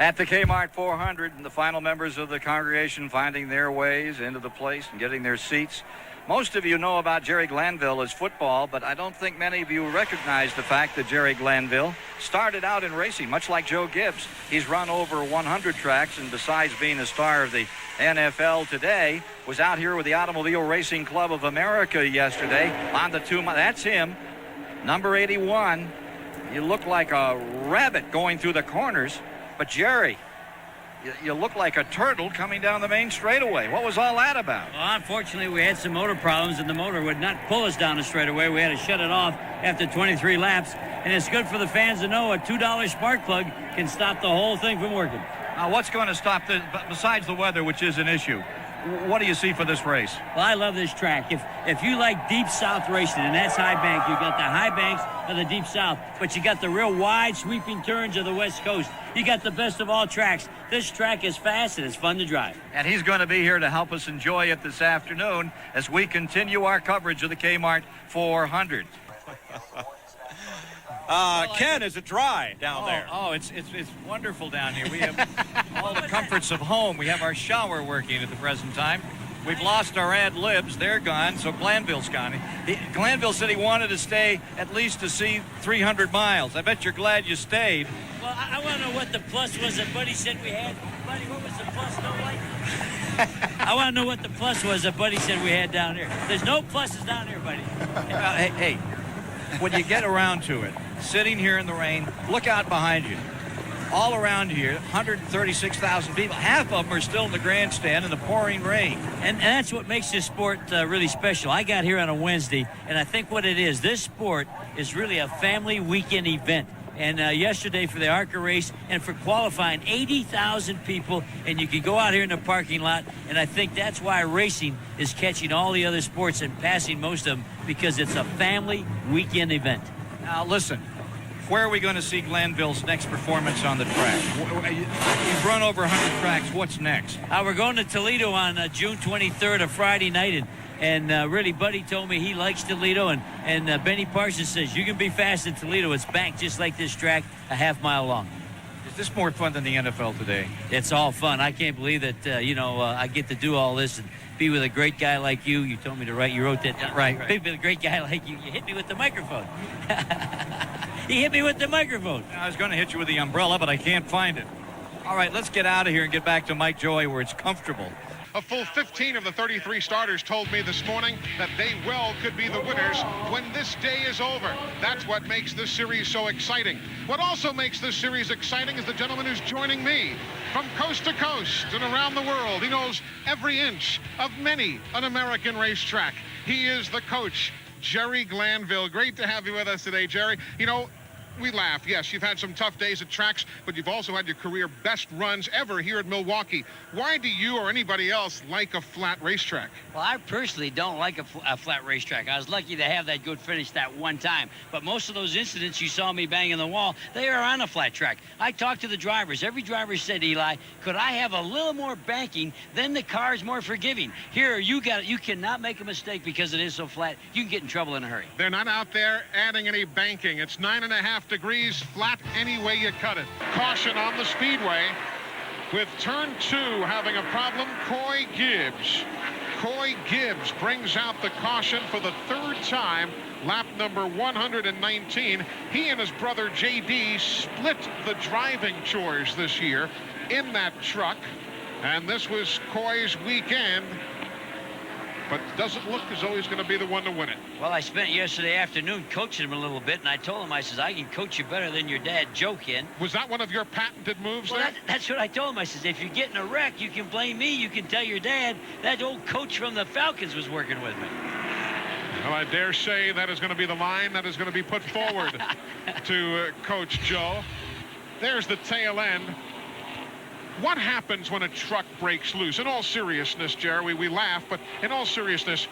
At the Kmart 400, and the final members of the congregation finding their ways into the place and getting their seats. Most of you know about Jerry Glanville as football, but I don't think many of you recognize the fact that Jerry Glanville started out in racing, much like Joe Gibbs. He's run over 100 tracks, and besides being a star of the NFL today, was out here with the Automobile Racing Club of America yesterday on the 2 miles. That's him, number 81. You look like a rabbit going through the corners. But Jerry, you look like a turtle coming down the main straightaway. What was all that about? Well, unfortunately, we had some motor problems, and the motor would not pull us down the straightaway. We had to shut it off after 23 laps. And it's good for the fans to know a $2 spark plug can stop the whole thing from working. Now, what's going to stop this, besides the weather, which is an issue? What do you see for this race? Well, I love this track. If you like deep south racing, and that's high bank, you got the high banks of the deep south, but you got the real wide sweeping turns of the west coast. You got the best of all tracks. This track is fast and it's fun to drive. And he's going to be here to help us enjoy it this afternoon as we continue our coverage of the Kmart 400. Ken, is it dry down there? Oh, it's wonderful down here. We have all the comforts of home. We have our shower working at the present time. We've lost our ad libs. They're gone, so Glanville's gone. Glanville said he wanted to stay at least to see 300 miles. I bet you're glad you stayed. Well, I want to know what the plus was that Buddy said we had. Buddy, what was the plus? No light? I want to know what the plus was that Buddy said we had down here. There's no pluses down here, Buddy. Hey, when you get around to it, sitting here in the rain, look out behind you. All around here, 136,000 people. Half of them are still in the grandstand in the pouring rain. And that's what makes this sport really special. I got here on a Wednesday, and I think what it is, this sport is really a family weekend event. And yesterday for the ARCA race and for qualifying 80,000 people, and you can go out here in the parking lot, and I think that's why racing is catching all the other sports and passing most of them, because it's a family weekend event. Now listen, where are we going to see Glanville's next performance on the track? He's run over 100 tracks. What's next? We're going to Toledo on June 23rd, a Friday night, and really, Buddy told me he likes Toledo, and Benny Parsons says you can be fast in Toledo. It's banked just like this track, a half mile long. Is this more fun than the NFL today? It's all fun. I can't believe that, I get to do all this and be with a great guy like you. You told me to write. You wrote that down. Right. Be with a great guy like you. You hit me with the microphone. He hit me with the microphone. I was going to hit you with the umbrella, but I can't find it. All right, let's get out of here and get back to Mike Joy where it's comfortable. A full 15 of the 33 starters told me this morning that they well could be the winners when this day is over. That's what makes this series so exciting. What also makes this series exciting is the gentleman who's joining me from coast to coast and around the world. He knows every inch of many an American racetrack. He is the coach, Jerry Glanville. Great to have you with us today, Jerry. You know, we laugh. Yes, you've had some tough days at tracks, but you've also had your career best runs ever here at Milwaukee. Why do you or anybody else like a flat racetrack? Well, I personally don't like a flat racetrack. I was lucky to have that good finish that one time. But most of those incidents you saw me banging the wall, they are on a flat track. I talked to the drivers. Every driver said, Eli, could I have a little more banking? Then the car's more forgiving. Here, you cannot make a mistake because it is so flat. You can get in trouble in a hurry. They're not out there adding any banking. It's 9.5 degrees flat any way you cut it. Caution on the speedway. With turn 2 having a problem, Coy Gibbs. Coy Gibbs brings out the caution for the third time, lap number 119. He and his brother JD split the driving chores this year in that truck, and this was Coy's weekend, but doesn't look as though he's going to be the one to win it. Well, I spent yesterday afternoon coaching him a little bit, and I told him, I says, I can coach you better than your dad, Joe can. Was that one of your patented moves there? That's what I told him. I says, if you get in a wreck, you can blame me. You can tell your dad that old coach from the Falcons was working with me. Well, I dare say that is going to be the line that is going to be put forward to Coach Joe. There's the tail end. What happens when a truck breaks loose? In all seriousness, Jerry, we laugh, but in all seriousness,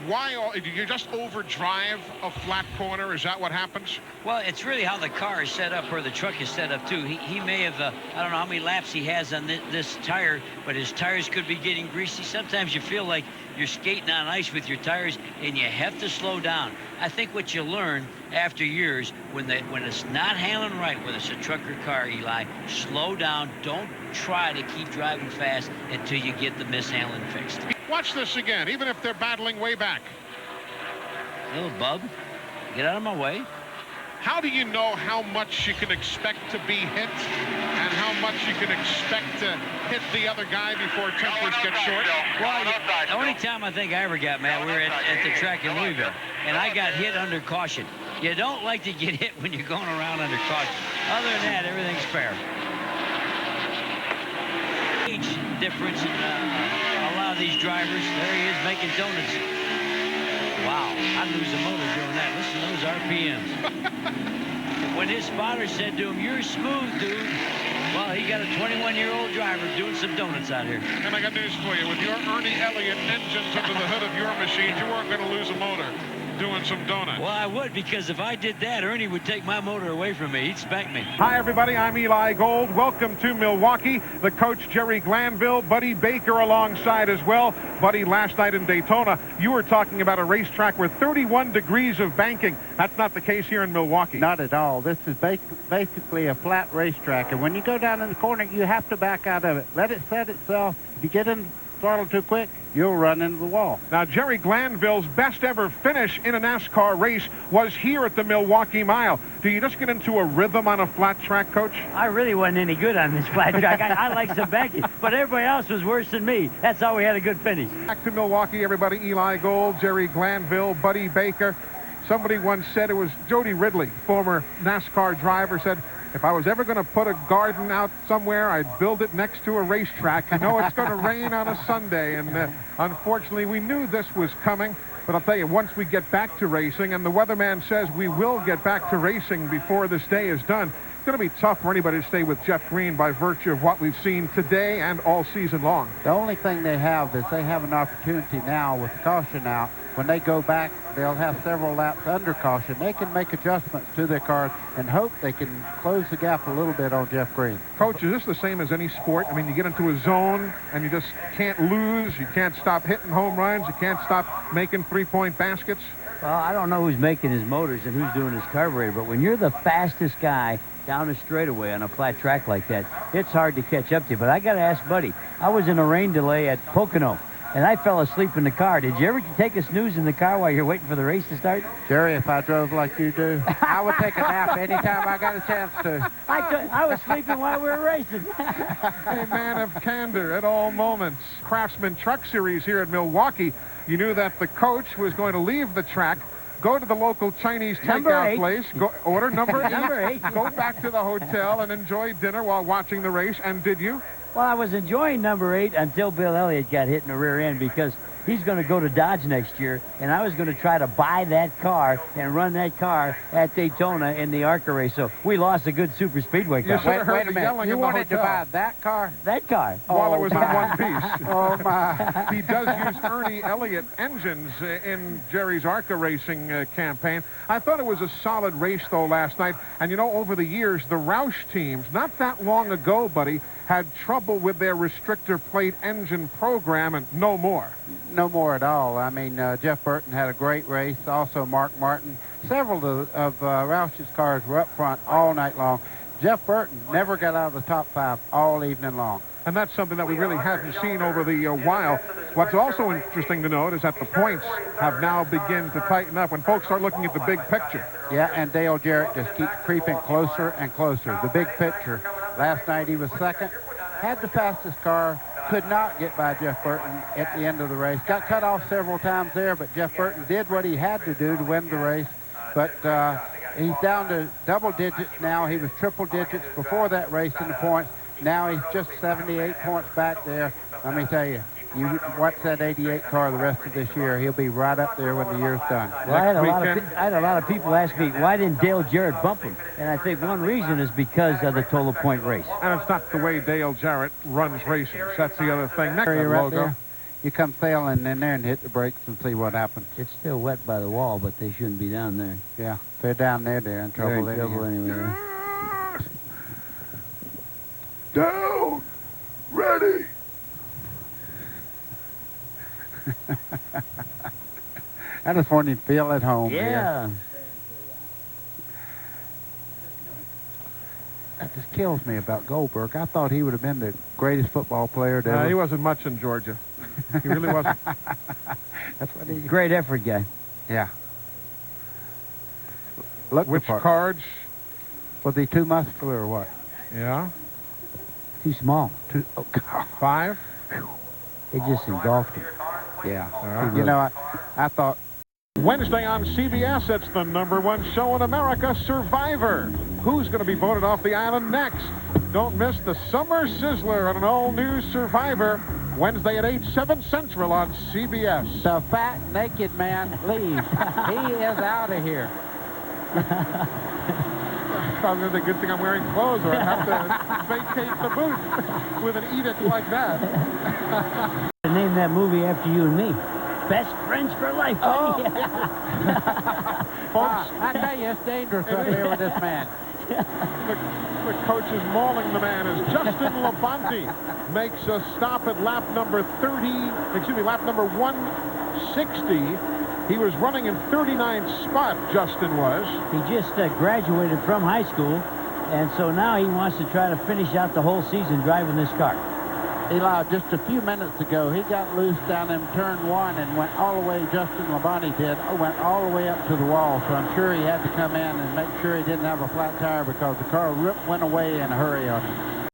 do you just overdrive a flat corner? Is that what happens? Well, it's really how the car is set up, or the truck is set up too. He may have, I don't know how many laps he has on this tire, but his tires could be getting greasy. Sometimes you feel like you're skating on ice with your tires, and you have to slow down. I think what you learn after years, when it's not handling right, whether it's a truck or car, Eli, slow down. Don't try to keep driving fast until you get the mishandling fixed. Watch this again, even if they're battling way back. Little bub, get out of my way. How do you know how much you can expect to be hit and how much you can expect to hit the other guy before tempers get short? Well, the only time I think I ever got mad, we were at the track in Louisville, and I got hit under caution. You don't like to get hit when you're going around under caution. Other than that, everything's fair. Age difference in a lot of these drivers. There he is making donuts. Wow, I'd lose a motor doing that. Listen to those RPMs. When his spotter said to him, "You're smooth, dude," well, he got a 21-year-old driver doing some donuts out here. And I got news for you. With your Ernie Elliott engines under the hood of your machine, you weren't going to lose a motor doing some donuts. Well, I would, because if I did that, Ernie would take my motor away from me. He'd spank me. Hi, everybody. I'm Eli Gold. Welcome to Milwaukee. The coach, Jerry Glanville, Buddy Baker alongside as well. Buddy, last night in Daytona, you were talking about a racetrack with 31 degrees of banking. That's not the case here in Milwaukee. Not at all. This is basically a flat racetrack, and when you go down in the corner, you have to back out of it. Let it set itself. If you get in the throttle too quick, you'll run into the wall. Now, Jerry Glanville's best ever finish in a NASCAR race was here at the Milwaukee Mile. Do you just get into a rhythm on a flat track, Coach? I really wasn't any good on this flat track. I like some banking, but everybody else was worse than me. That's how we had a good finish. Back to Milwaukee, everybody. Eli Gold, Jerry Glanville, Buddy Baker. Somebody once said, it was Jody Ridley, former NASCAR driver, said, if I was ever going to put a garden out somewhere, I'd build it next to a racetrack. You know it's going to rain on a Sunday, and unfortunately, we knew this was coming. But I'll tell you, once we get back to racing, and the weatherman says we will get back to racing before this day is done, it's going to be tough for anybody to stay with Jeff Green by virtue of what we've seen today and all season long. The only thing they have is they have an opportunity now with caution out. When they go back, they'll have several laps under caution. They can make adjustments to their cars and hope they can close the gap a little bit on Jeff Green. Coach, is this the same as any sport? I mean, you get into a zone and you just can't lose. You can't stop hitting home runs. You can't stop making three-point baskets. Well, I don't know who's making his motors and who's doing his carburetor, but when you're the fastest guy down a straightaway on a flat track like that, it's hard to catch up to you. But I got to ask Buddy, I was in a rain delay at Pocono, and I fell asleep in the car. Did you ever take a snooze in the car while you're waiting for the race to start? Jerry, if I drove like you do, I would take a nap anytime I got a chance to. I was sleeping while we were racing. A man of candor at all moments. Craftsman Truck Series here at Milwaukee. You knew that the coach was going to leave the track, go to the local Chinese takeout place, order number 8, Number 8. go back to the hotel and enjoy dinner while watching the race. And did you? Well, I was enjoying number 8 until Bill Elliott got hit in the rear end, because he's going to go to Dodge next year, and I was going to try to buy that car and run that car at Daytona in the ARCA race. So we lost a good super speedway car. Wait a minute. You wanted to buy that car? That car. While it was in one piece. Oh, my. He does use Ernie Elliott engines in Jerry's ARCA racing campaign. I thought it was a solid race, though, last night. And, you know, over the years, the Roush teams, not that long ago, Buddy, had trouble with their restrictor plate engine program, and no more. No more at all. I mean, Jeff Burton had a great race. Also, Mark Martin. Several of Roush's cars were up front all night long. Jeff Burton never got out of the top 5 all evening long. And that's something that we really haven't seen over the while. What's also interesting to note is that the points have now begun to tighten up when folks start looking at the big picture. Yeah, and Dale Jarrett just keeps creeping closer and closer. The big picture. Last night he was second, had the fastest car, could not get by Jeff Burton at the end of the race. Got cut off several times there, but Jeff Burton did what he had to do to win the race. But he's down to double digits now. He was triple digits before that race in the points. Now he's just 78 points back there. Let me tell you, you watch that 88 car the rest of this year, he'll be right up there when the year's done. Well, I had a lot of people ask me, why didn't Dale Jarrett bump him? And I think one reason is because of the total point race. And it's not the way Dale Jarrett runs races. That's the other thing. Next Right logo. there. You come sailing in there and hit the brakes and see what happens. It's still wet by the wall, but they shouldn't be down there. Yeah, if they're down there, they're in trouble. They're in trouble anyway. Down! Ready! I just want you to feel at home here. Yeah. That just kills me about Goldberg. I thought he would have been the greatest football player to ever. He wasn't much in Georgia. He really wasn't. That's what he... Great effort guy. Yeah. Look, Which cards? Was he too muscular or what? Yeah. Too small. Oh, God. 5? They just engulfed him. Yeah. right. You know, I thought... Wednesday on CBS, it's the #1 show in America, Survivor. Who's going to be voted off the island next? Don't miss the Summer Sizzler on an all-new Survivor. Wednesday at 8, 7 Central on CBS. The fat, naked man leaves. He is out of here. Probably the good thing I'm wearing clothes, or I'd have to vacate the booth with an edict like that. Name that movie after you and me. Best friends for life. Oh. Folks, I tell you, it's dangerous up here with this man. the coach is mauling the man as Justin Labonte makes a stop at lap number 160. He was running in 39th spot, Justin was. He just graduated from high school, and so now he wants to try to finish out the whole season driving this car. Eli, just a few minutes ago, he got loose down in turn 1 and went all the way, Justin Labonte did, went all the way up to the wall. So I'm sure he had to come in and make sure he didn't have a flat tire because the car went away in a hurry on him.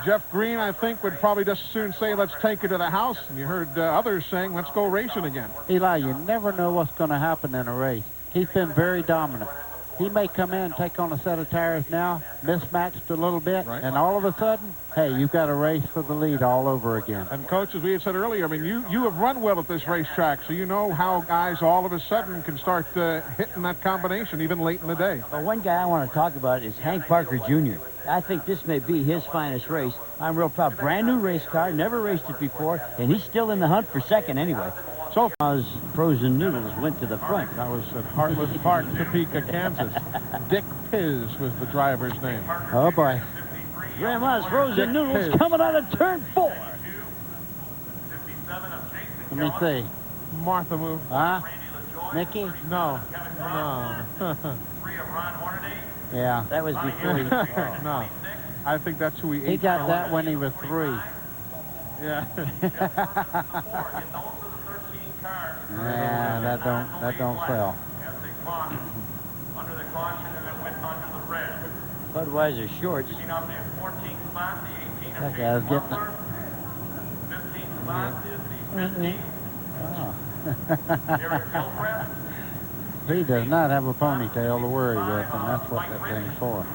Jeff Green, I think, would probably just as soon say, let's take it to the house. And you heard others saying, let's go racing again. Eli, you never know what's going to happen in a race. He's been very dominant. He may come in and take on a set of tires now, mismatched a little bit, right, and all of a sudden, hey, you've got a race for the lead all over again. And, Coach, as we had said earlier, I mean, you have run well at this racetrack, so you know how guys all of a sudden can start hitting that combination even late in the day. Well, one guy I want to talk about is Hank Parker Jr. I think this may be his finest race. I'm real proud. Brand new race car, never raced it before, and he's still in the hunt for second anyway. So as frozen noodles went to the front. That was at Heartless Park, Topeka, Kansas. Dick Piz was the driver's name. Oh, boy. Grandma's frozen noodles Piz. coming out of turn 4. Let me see. Martha moved. Huh? Mickey? No. Yeah. That was before he... No. I think that's who he ate. He got that when he was 3. Yeah. Yeah, that don't sell. Budweiser shorts. That guy's getting it. Oh. He does not have a ponytail to worry with, and that's what that thing's for.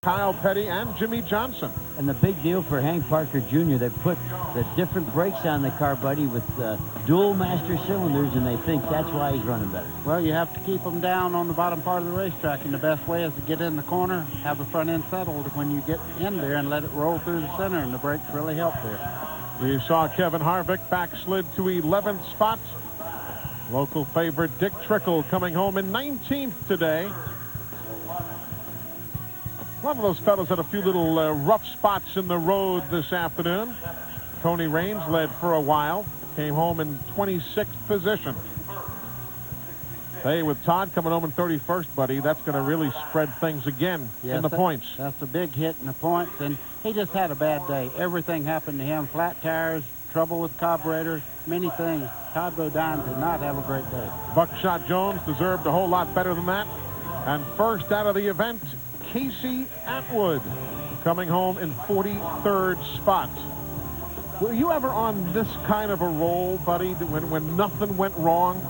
Kyle Petty and Jimmy Johnson. And the big deal for Hank Parker Jr., they put the different brakes on the car, buddy, with dual master cylinders, and they think that's why he's running better. Well, you have to keep them down on the bottom part of the racetrack, and the best way is to get in the corner, have the front end settled when you get in there, and let it roll through the center, and the brakes really help there. We saw Kevin Harvick backslid to 11th spot. Local favorite Dick Trickle coming home in 19th today. One of those fellows had a few little rough spots in the road this afternoon. Tony Raines led for a while, came home in 26th position. Hey, with Todd coming home in 31st, buddy, that's going to really spread things again in the points. That's a big hit in the points, and he just had a bad day. Everything happened to him. Flat tires, trouble with carburetor, many things. Todd Bodine did not have a great day. Buckshot Jones deserved a whole lot better than that. And first out of the event, Casey Atwood coming home in 43rd spot. Were you ever on this kind of a roll, buddy, when nothing went wrong?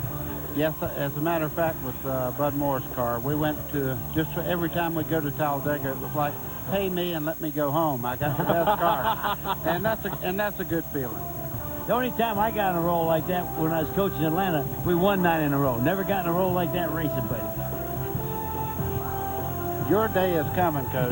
Yes, as a matter of fact, with Bud Moore's car, we went to, just for every time we go to Talladega, it was like, pay me and let me go home. I got the best car. And that's a good feeling. The only time I got in a roll like that when I was coaching Atlanta, we won 9 in a row. Never got in a roll like that racing, buddy. Your day is coming, Coach.